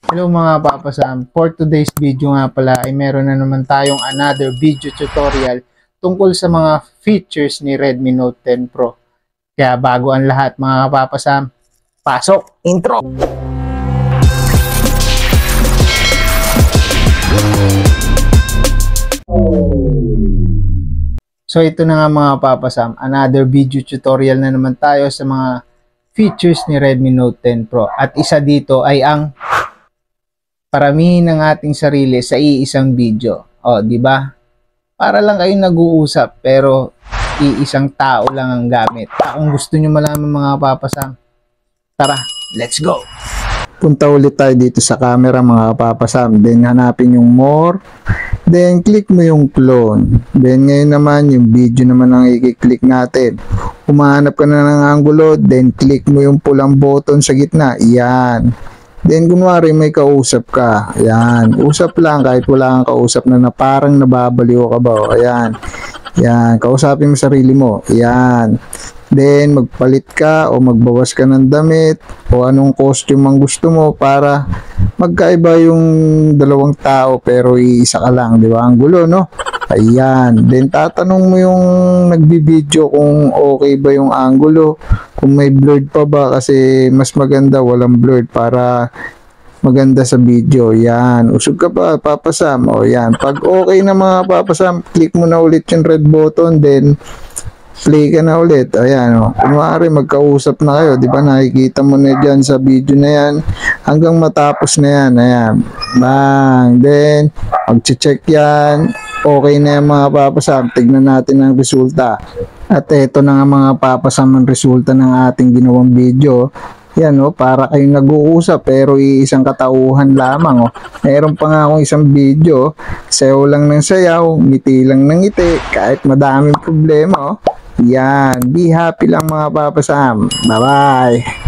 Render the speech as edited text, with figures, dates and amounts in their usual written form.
Hello mga Papa Sam, for today's video nga pala ay meron na naman tayong another video tutorial tungkol sa mga features ni Redmi Note 10 Pro. Kaya bago ang lahat mga Papa Sam, pasok! Intro! So ito na nga mga Papa Sam, another video tutorial na naman tayo sa mga features ni Redmi Note 10 Pro. At isa dito ay ang paramihin ng ating sarili sa iisang video. O, di ba? Para lang kayong nag-uusap pero iisang tao lang ang gamit. Kung gusto nyo malaman mga papasam, tara, let's go! Punta ulit tayo dito sa camera mga papasam. Then hanapin yung more. Then click mo yung clone. Then ngayon naman yung video naman ang i-click natin. Humahanap ka na ng angulo. Then click mo yung pulang button sa gitna. Yan. Then, kunwari may kausap ka. Ayan. Usap lang kahit wala kang kausap na parang nababaliw ka ba. Ayan. Ayan. Kausapin mo sarili mo. Ayan. Then, magpalit ka o magbawas ka ng damit o anong costume ang gusto mo para magkaiba yung dalawang tao pero iisa ka lang. Di ba? Ang gulo, no? Ayan. Then, tatanong mo yung nagbibideo kung okay ba yung angulo. Kung may blurred pa ba kasi mas maganda walang blurred para maganda sa video. Yan. Usog ka pa, papasam. O yan. Pag okay na mga papasam, click mo na ulit yung red button. Then, play ka na ulit. Ayan. O. Kunwari, magkausap na kayo. Di ba nakikita mo na dyan sa video na yan. Hanggang matapos na yan. Ayan. Bang. Then, mag-check yan. Okay na yung mga papasam. Tignan natin ang resulta. At ito na nga mga papasam ang resulta ng ating ginawang video. Yan o, para kayong nag-uusap pero iisang katauhan lamang o. Meron pa nga akong isang video, sayaw lang ng sayaw, ngiti lang ng ngiti, kahit madaming problema o. Yan, be happy lang mga papasam. Bye bye!